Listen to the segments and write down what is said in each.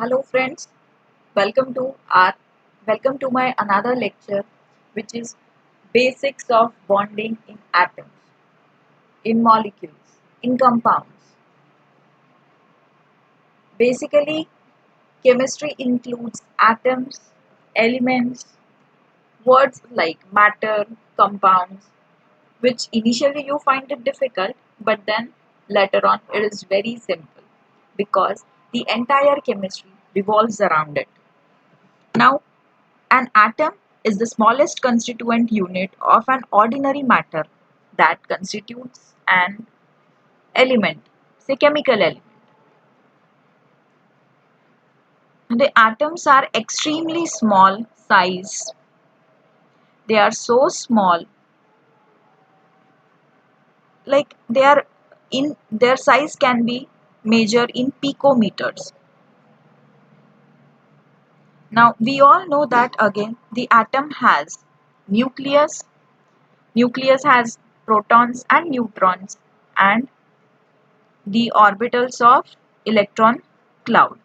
Hello friends, welcome to our welcome to my another lecture which is basics of bonding in atoms, in molecules, in compounds. Basically, chemistry includes atoms, elements, words like matter, compounds, which initially you find it difficult, but then later on it is very simple because the entire chemistry revolves around it. Now, an atom is the smallest constituent unit of an ordinary matter that constitutes an element, say chemical element. The atoms are extremely small size. They are so small, like they are in their size can be measured in picometers. Now we all know that again the atom has nucleus. Nucleus has protons and neutrons and the orbitals of electron cloud.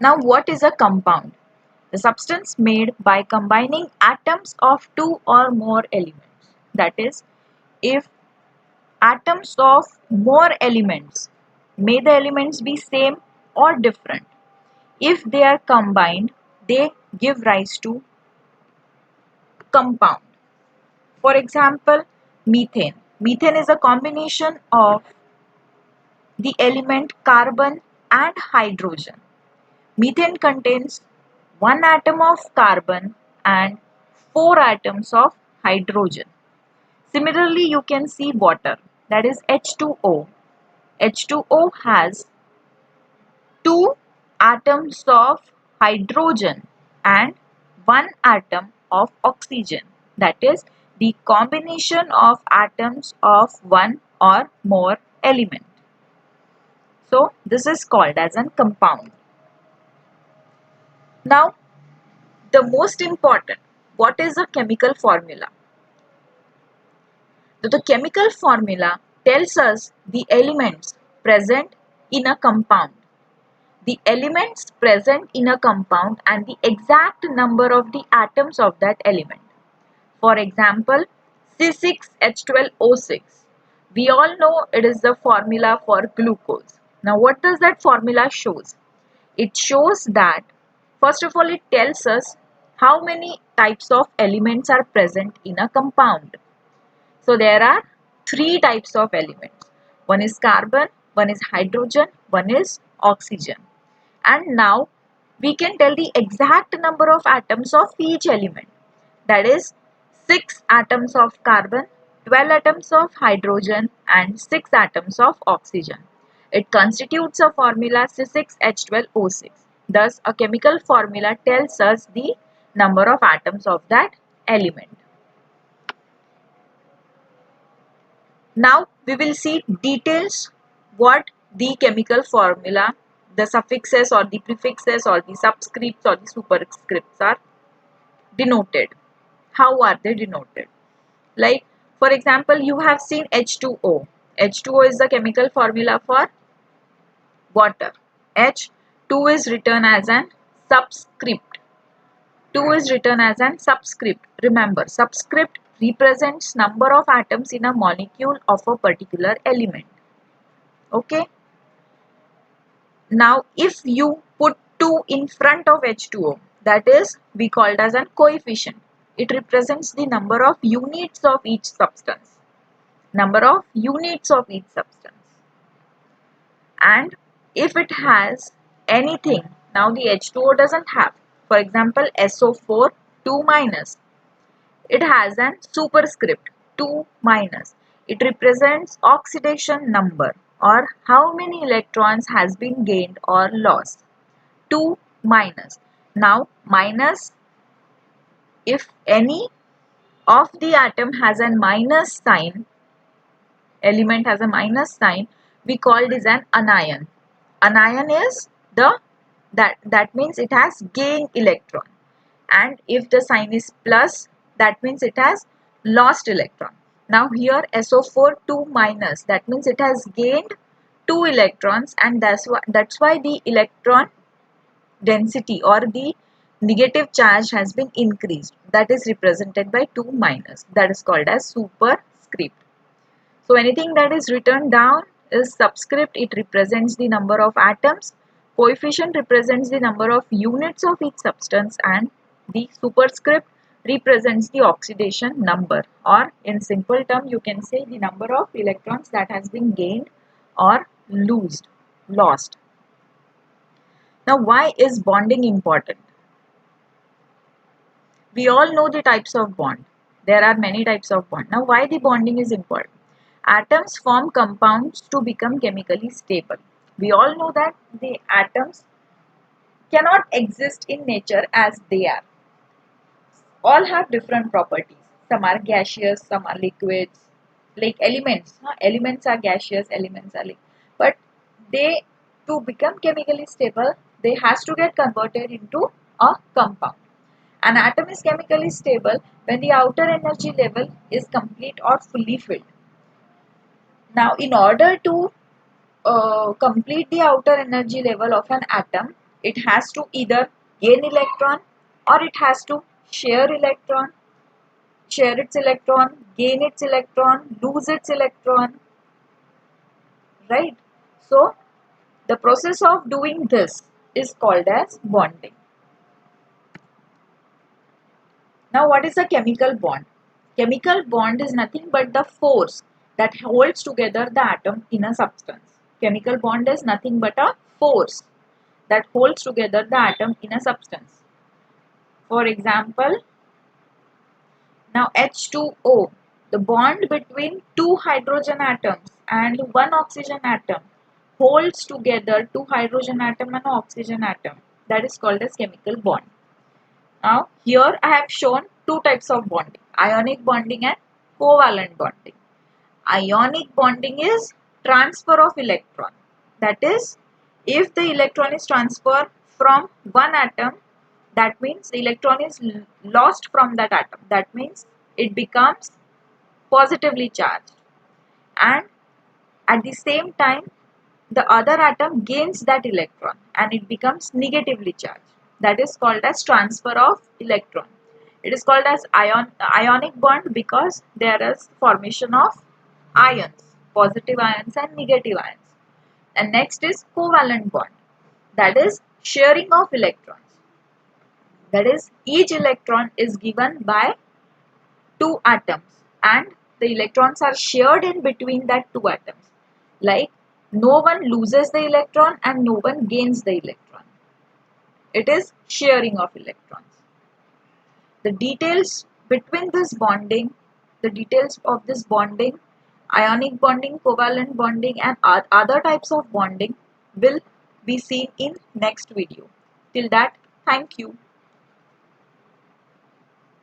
Now what is a compound? The substance made by combining atoms of two or more elements. That is, if atoms of more elements, may the elements be same or different. If they are combined, they give rise to compound. For example, methane. Methane is a combination of the element carbon and hydrogen. Methane contains one atom of carbon and four atoms of hydrogen. Similarly, you can see water, that is H2O. H2O has two atoms of hydrogen and one atom of oxygen. That is the combination of atoms of one or more element. So, this is called as a compound. Now, the most important, what is a chemical formula? The chemical formula tells us the elements present in a compound. The elements present in a compound and the exact number of the atoms of that element. For example, C6H12O6. We all know it is the formula for glucose. Now what does that formula shows? It shows that first of all it tells us how many types of elements are present in a compound. So there are three types of elements. One is carbon, one is hydrogen, one is oxygen. And now we can tell the exact number of atoms of each element. That is 6 atoms of carbon, 12 atoms of hydrogen and 6 atoms of oxygen. It constitutes a formula C6H12O6. Thus, a chemical formula tells us the number of atoms of that element. Now we will see details what the chemical formula, the suffixes or the prefixes or the subscripts or the superscripts are denoted. How are they denoted? Like for example, you have seen H2O. H2O is the chemical formula for water. H2 is written as an subscript. 2 is written as an subscript. Remember, subscript represents number of atoms in a molecule of a particular element. Okay. Now, if you put 2 in front of H2O, that is, we called as a coefficient. It represents the number of units of each substance. Number of units of each substance. And if it has anything, now the H2O doesn't have. For example, SO4 2 minus. It has an superscript 2 minus. It represents oxidation number or how many electrons has been gained or lost. 2 minus. Now minus, if any of the atom has a minus sign, element has a minus sign, we call it as an anion. Anion is the that means it has gained electron, and if the sign is plus, that means it has lost electron. Now here SO4 2 minus, that means it has gained 2 electrons, and that's why the electron density or the negative charge has been increased. That is represented by 2 minus. That is called as superscript. So anything that is written down is subscript. It represents the number of atoms. Coefficient represents the number of units of each substance, and the superscript represents the oxidation number, or in simple term you can say the number of electrons that has been gained or lost. Now, why is bonding important? We all know the types of bond. There are many types of bond. Now, why the bonding is important? Atoms form compounds to become chemically stable. We all know that the atoms cannot exist in nature as they are. All have different properties. Some are gaseous, some are liquids, like elements. Elements are gaseous, elements are liquid. But they, to become chemically stable, they has to get converted into a compound. An atom is chemically stable when the outer energy level is complete or fully filled. Now, in order to complete the outer energy level of an atom, it has to either gain electron or it has to share its electron, gain its electron, lose its electron, right? So, the process of doing this is called as bonding. Now, what is a chemical bond? Chemical bond is nothing but the force that holds together the atom in a substance. Chemical bond is nothing but a force that holds together the atom in a substance. For example, now H2O, the bond between two hydrogen atoms and one oxygen atom holds together two hydrogen atom and oxygen atom. That is called as chemical bond. Now, here I have shown two types of bonding, ionic bonding and covalent bonding. Ionic bonding is transfer of electron. That is, if the electron is transferred from one atom, that means the electron is lost from that atom. That means it becomes positively charged. And at the same time, the other atom gains that electron and it becomes negatively charged. That is called as transfer of electron. It is called as ionic bond because there is formation of ions, positive ions and negative ions. And next is covalent bond. That is sharing of electrons. That is, each electron is given by two atoms and the electrons are shared in between that two atoms. Like, no one loses the electron and no one gains the electron. It is sharing of electrons. The details between this bonding, the details of this bonding, ionic bonding, covalent bonding and other types of bonding will be seen in next video. Till that, thank you.